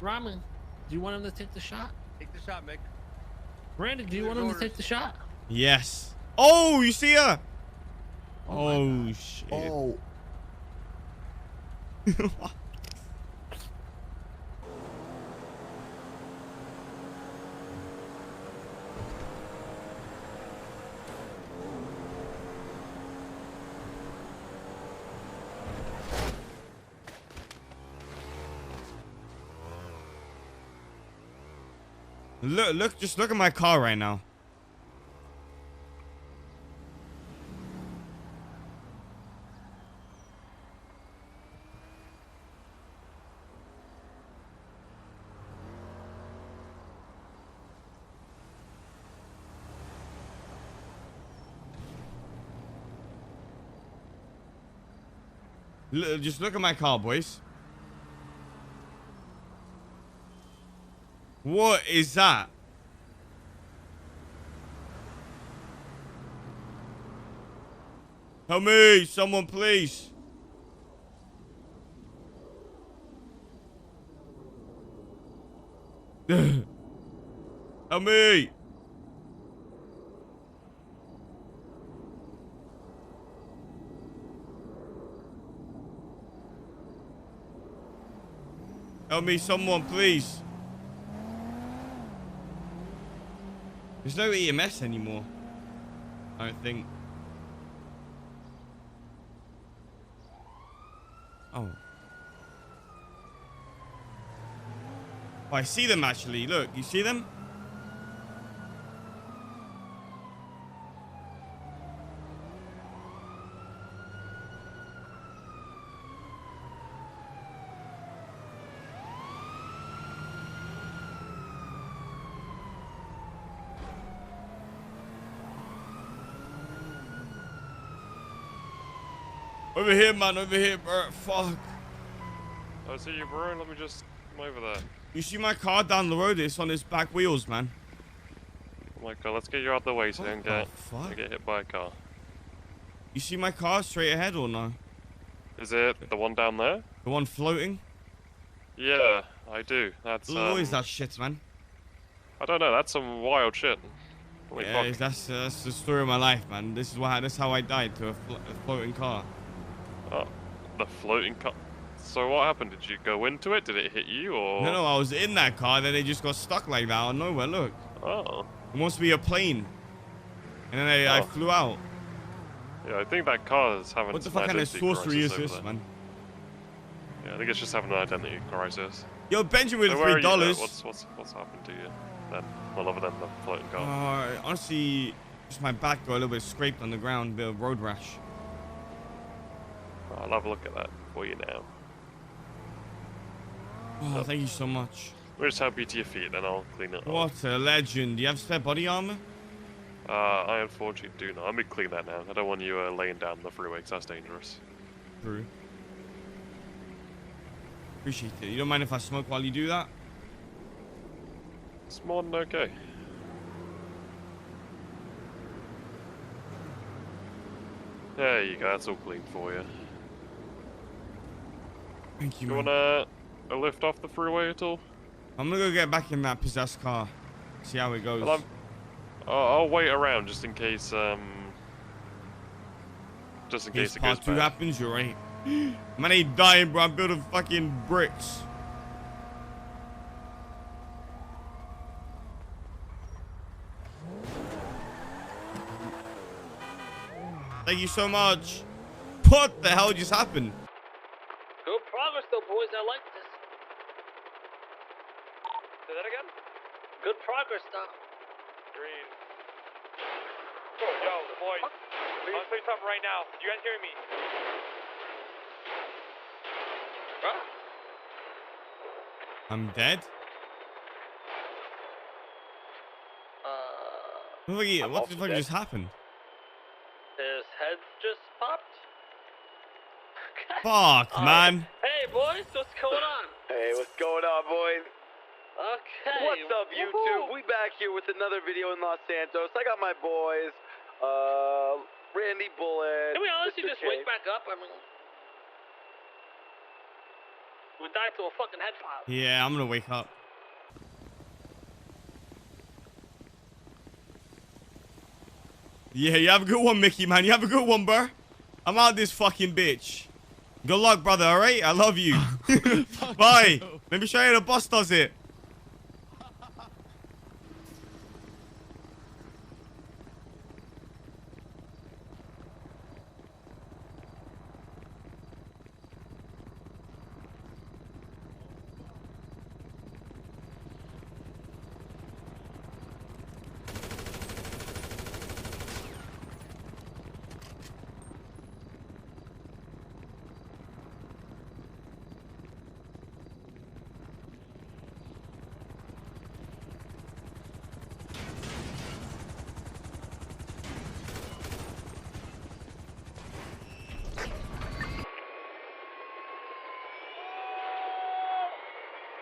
Ramen, do you want him to take the shot? Take the shot, Mick. Brandon, do you want him to take the shot? Yes. Oh, you see her? Oh shit. Oh. Look, just look at my car right now. Just look at my car, boys. What is that? Help me, someone, please. Help me. Help me, someone, please. There's no EMS anymore, I don't think. Oh. Oh, I see them actually. Look, you see them? Over here, man. Over here, bro. Fuck. I see you, bro. Let me just come over there. You see my car down the road? It's on its back wheels, man. Oh my god, let's get you out the way so you don't get hit by a car. You see my car straight ahead or no? Is it the one down there? The one floating? Yeah, I do. That's What is that shit, man? I don't know. That's some wild shit. Holy Yeah, fuck. that's the story of my life, man. This is how I died, to a floating car. Oh, the floating car. So what happened? Did you go into it? Did it hit you or? No, I was in that car, then it just got stuck like that out of nowhere. Look. Oh. It must be a plane. And then I flew out. Yeah, I think that car is having What the some fuck kind of identity sorcery is crisis this, over there. man? Yeah, I think it's just having an identity crisis. Yo, Benjamin, So where are you $3. then? What's happened to you then? Well, other than the floating car. Honestly, just my back got a little bit scraped on the ground, bit of road rash. I'll have a look at that for you now. Oh, thank you so much. We'll just help you to your feet, then I'll clean it up. What a legend. Do you have spare body armor? I unfortunately do not. Let me clean that now. I don't want you laying down on the freeway because that's dangerous. True. Appreciate it. You don't mind if I smoke while you do that? It's more than okay. There you go. That's all clean for you. Thank you, You man. want a lift off the freeway at all? I'm gonna go get back in that possessed car. See how it goes. Well, I'll wait around just in case. Just in case it goes part 2 bad. happens, you're right. Man ain't dying, bro. I'm building fucking bricks. Thank you so much. What the hell just happened? Good progress, though, boys. I like this. Say that again? Good progress, though. Green. Yo, boys. I'm gonna say something right now. You guys hearing me? I'm dead? What the fuck just happened? His head just popped. Fuck, man. Hey, boys, what's going on? Hey, what's going on, boys? Okay. What's up, YouTube? We back here with another video in Los Santos. I got my boys, Randy Bullet. Can we honestly Mr. just Chang. wake back up? I mean, We died to a fucking head file. Yeah, I'm gonna wake up. Yeah, you have a good one, Mickey, man. You have a good one, bro. I'm out this fucking bitch. Good luck, brother, all right? I love you. Bye. Let me show you how the boss does it.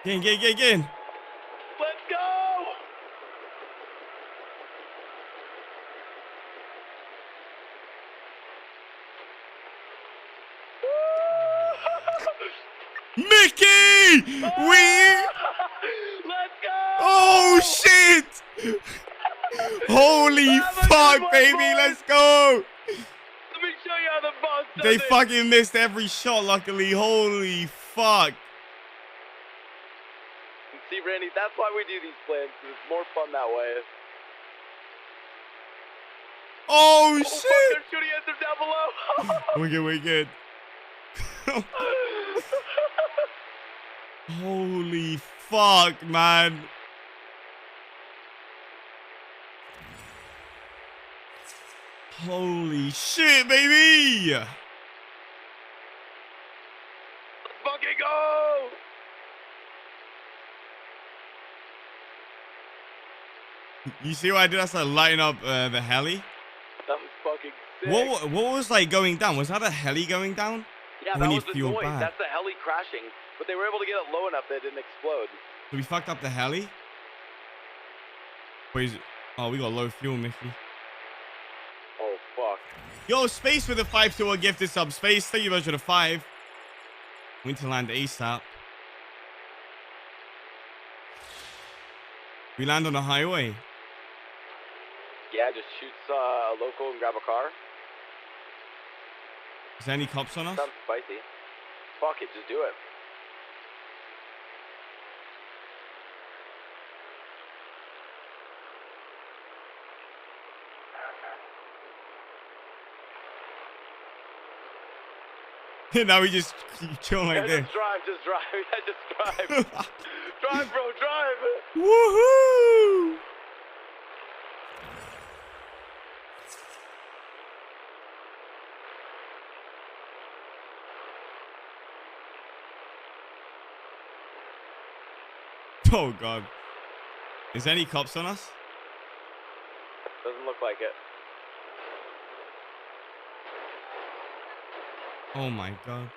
Get in. Let's go! Mickey! Let's go! Oh, shit! Holy fuck, baby. Let's go. Let me show you how the boss does They it. fucking missed every shot, luckily. Holy fuck. See, Randy, that's why we do these plans, 'cause it's more fun that way. Oh, Fuck, shit. they're shooting at them down below. We're good. Holy fuck, man. Holy shit, baby. Let's fucking go! You see what I did? I started lighting up the heli. That was fucking sick. What was like going down? Was that a heli going down? Yeah, We that need was the fuel noise. back. That's the heli crashing. But they were able to get it low enough that it didn't explode. So we fucked up the heli? Wait, oh, we got low fuel, Mickey. Oh, fuck. Yo, Space with a 5 to a gifted sub. Space, thank you much for the 5. Winterland ASAP. We land on the highway. Yeah, just shoots a local and grab a car. Is there any cops on us? Sounds spicy. Fuck it, just do it. Now we just keep chilling like this. Just drive. Yeah, just drive. Drive, bro, drive. Woohoo! Oh god. Is there any cops on us? Doesn't look like it. Oh my god.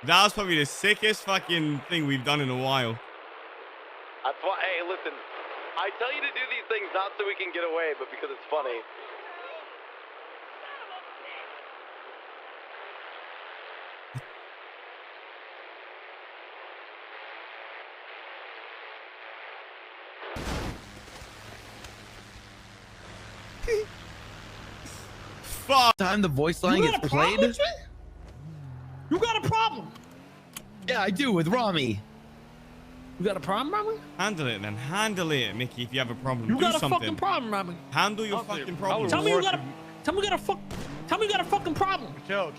That was probably the sickest fucking thing we've done in a while. That's why, hey, listen. I tell you to do these things not so we can get away, but because it's funny. Fuck. Time the voice line You gets got a problem played. with me? You got a problem. Yeah, I do with Rami. You got a problem, Rami? Handle it then. Handle it, Mickey, if you have a problem. You Do got a something. fucking problem, Rami. Handle your fucking problem. Tell me you got a fucking problem. Joe.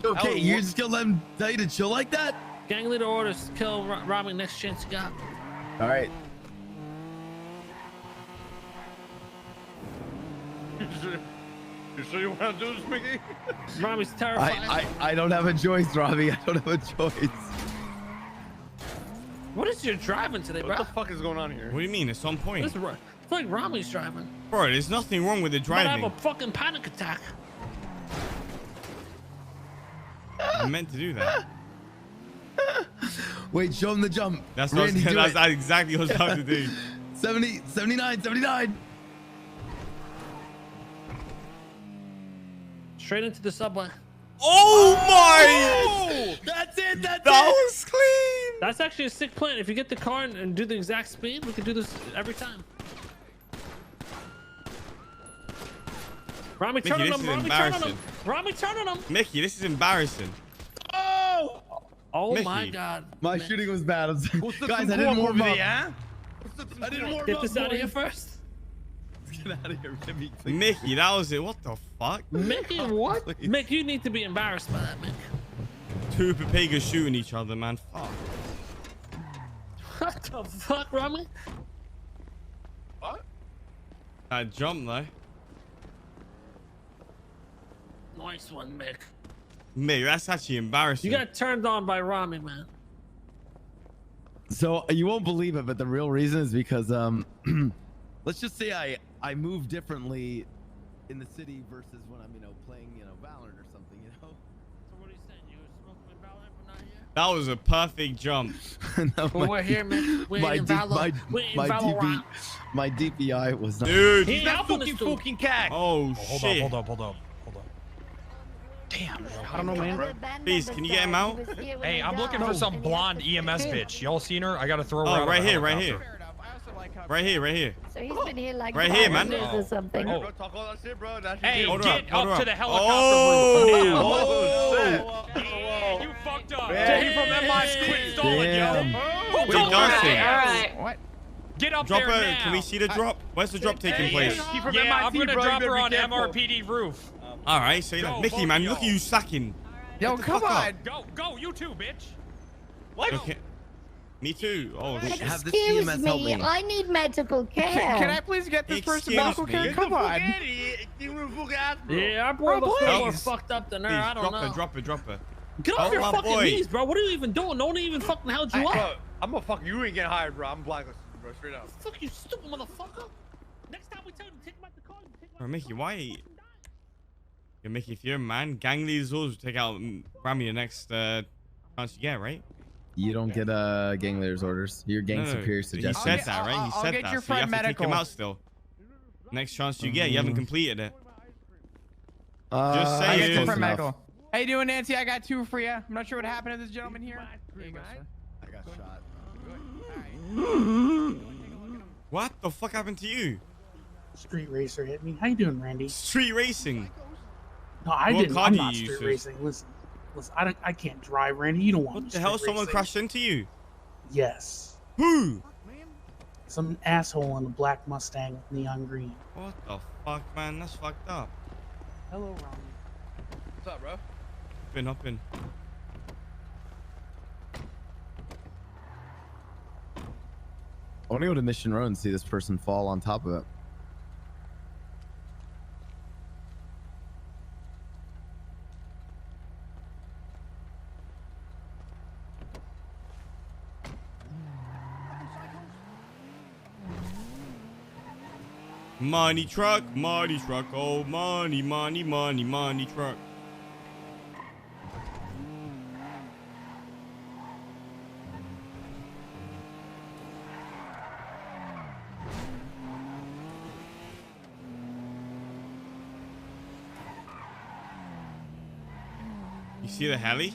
Okay, you're just gonna let him tell you to chill like that? Gang leader orders kill Rami next chance you got. All right. You sure you want to do this, Mickey? Rami's terrified. I don't have a choice, Rami. I don't have a choice. What is your driving today, bro? What the fuck is going on here? What do you mean? It's on point. It's like Rami's driving. Bro, there's nothing wrong with the But I driving. have a fucking panic attack. I meant to do that. Wait, show him the jump. That's what Randy, do that's it. exactly what I was about to do. 70, 79, 79. Straight into the subway. Oh my! That's it. That's That it. was clean. That's actually a sick plan. If you get the car and do the exact speed, we could do this every time. Rami, Mickey, turn on this him. is Rami, turn on him. embarrassing. Rami, turn on him. Mickey, this is embarrassing. Oh! Oh Mickey. my God. My Man. shooting was bad. Guys, I didn't warm up. I didn't warm Get up. this out of here boys. first. Get out of here, Mickey. Please. Mickey, that was it. What the fuck? Mickey, what? Please. Mick, you need to be embarrassed by that, Mick. Two Papagas shooting each other, man. Fuck. What the fuck, Rami? That jump though. Nice one, Mick. Mate, that's actually embarrassing. You got turned on by Rami, man. So you won't believe it, but the real reason is because let's just say I move differently in the city versus when I'm playing Valorant or something So what are you saying? You were smoking in Valorant, but not here? That was a perfect jump. No, Well, we're here, man. We're in Valorant. We're in Valorant. my DPI was not. Dude. He ain't up on this dude. Oh Hold shit. up. Damn, I don't know, man. Please, can you get him out? Hey, I'm looking for some blonde EMS bitch. Y'all seen her? I gotta throw her out. Oh, of right the here, right helicopter. here. Right here, right here. So he's been here like Right here, 5 man. years or something. Oh. Hey, Hold get up, hold up to up. the helicopter Oh. roof. Yeah, you fucked up. Jay from MI's quit stalling, Damn. yo. Wait, dancing. Alright. Get up Drop there her. now. Can we see the drop? Where's the drop taking place? Yeah, I'm gonna drop her on MRPD roof. All right, say that. Go, Mickey, both man, of look at y'all. you slacking. Yo, come on. Go, you too, bitch. Okay. Me too. Oh, shit. Have this Excuse EMS help me, me. I need medical care. Can I please get this person Excuse medical me. care? Come on. Yeah, our brother was Please. more fucked up than her. Please, I don't know. drop her. Get off Oh, your my fucking boy. knees, bro. What are you even doing? No one even fucking held you up. I'm gonna fuck you. Ain't getting hired, bro. I'm blacklisted, bro. Straight up. Fuck you, stupid motherfucker. Next time we tell you to take him out the car, you take him out Bro, the Mickey, car, why? you fucking die. Yo, Mickey, if you're a man, gang leaders always take out Rami the next chance you get, right? You don't get gang leader's orders. Your gang superior He suggestions. said that, right? He I'll said get that. your So you have friend to take him medical. out still. Next chance you get, you haven't completed it. Just I saying. get Close your friend enough. medical. How you doing, Nancy? I got 2 for you. I'm not sure what happened to this gentleman here. Here you go, sir. I got shot. What the fuck happened to you? Street racer hit me. How you doing, Randy? Street racing. No, I What didn't. car I'm do not you street use? racing. Listen, I can't drive, Randy. You don't want me What the hell? street Someone racing. crashed into you. Yes. Who? Some asshole in a black Mustang with neon green. What the fuck, man? That's fucked up. Hello, Ronnie. What's up, bro? Hop in. I want to go to Mission Road and see this person fall on top of it. Money truck, oh money truck. You see the heli?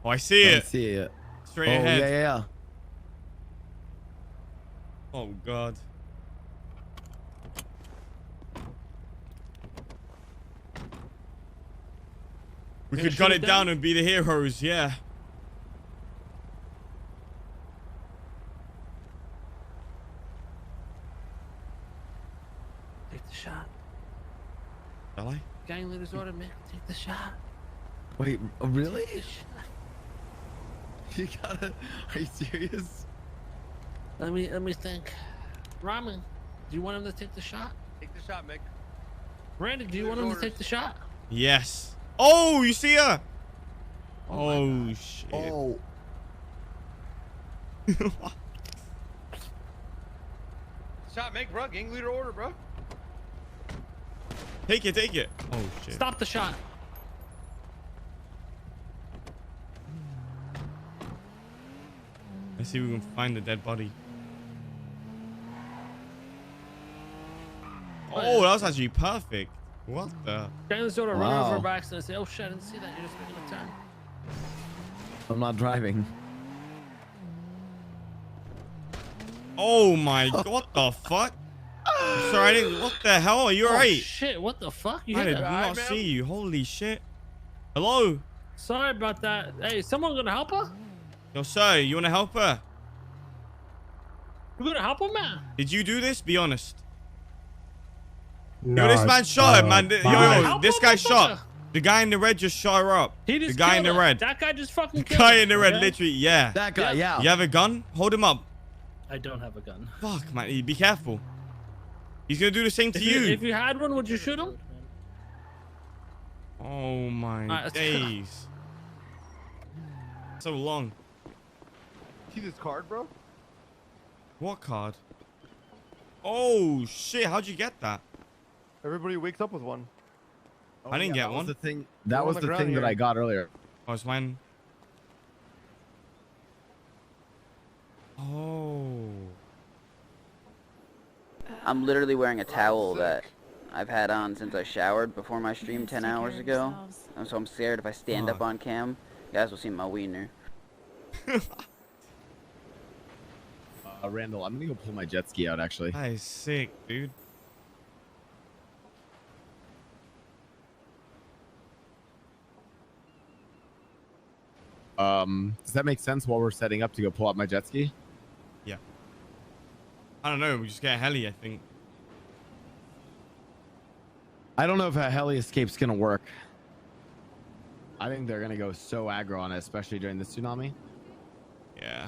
Oh, I see I it. see it. Straight Oh, ahead. yeah. Oh god. We Gonna could gun shoot it it down down? and be the heroes, yeah. Take the shot. Shall I? Gang leaders order, Mick. Take the shot. Wait, really? Take the shot. You gotta. Are you serious? Let me think. Ramen, do you want him to take the shot? Take the shot, Mick. Randy, do you want him to take the shot? Yes. Oh, you see her? Oh, shit. Oh. Shot, Mick, bro. Gang leader order, bro. Take it. Oh, shit. Stop the shot. Let's see if we can find the dead body. Oh, that was actually perfect. What the? Chang sort of run Wow. over her back and say, "Oh shit, I didn't see that. You're just making a turn." I'm not driving. Oh my god, what the fuck? I'm sorry, I didn't. What the hell? Are you Oh alright? shit! What the fuck? You I hit did her. not see you. Holy shit. Hello? Sorry about that. Hey, someone gonna help her? Yo, sir, you wanna help her? You gonna help her, man? Did you do this? Be honest. No, Yo, this man shot her, man. Yo, Help this her, guy motherfucker. shot. The guy in the red just shot her up. He just The guy in killed the her. red. That guy just fucking The killed guy her, in the red, okay? literally, yeah. That guy, yeah. You have a gun? Hold him up. I don't have a gun. Fuck, man. Be careful. He's gonna do the same to If you. if you had one, would you shoot him? Oh my let's go. days. So long. See this card, bro? What card? Oh shit, how'd you get that? Everybody wakes up with one. I didn't get that was one. the thing. That on was the the ground thing that here. I got earlier. Oh, it's mine. Oh. I'm literally wearing a towel that I've had on since I showered before my stream 10 hours ago. And so I'm scared if I stand up on cam, you guys will see my wiener. Randall, I'm gonna go pull my jet ski out actually. That is sick, dude. Does that make sense while we're setting up to go pull out my jet ski? Yeah. I don't know, we just get a heli, I think. I don't know if a heli escape's gonna work. I think they're gonna go so aggro on it, especially during the tsunami. Yeah.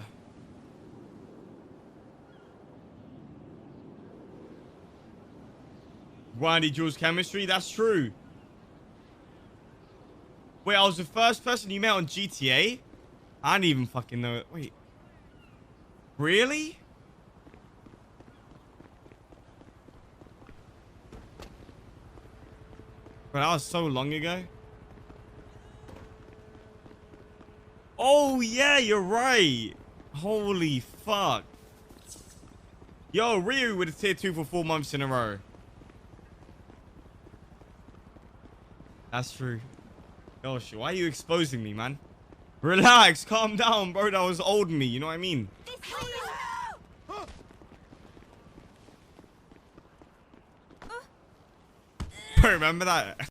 Randy Jules chemistry, that's true. Wait, I was the first person you met on GTA? I didn't even fucking know it. Wait. Really? But that was so long ago. Oh, yeah, you're right. Holy fuck. Yo, Ryu with a tier 2 for 4 months in a row. That's true. Yo, shit, why are you exposing me, man? Relax, calm down, bro. That was old me, you know what I mean? Remember that?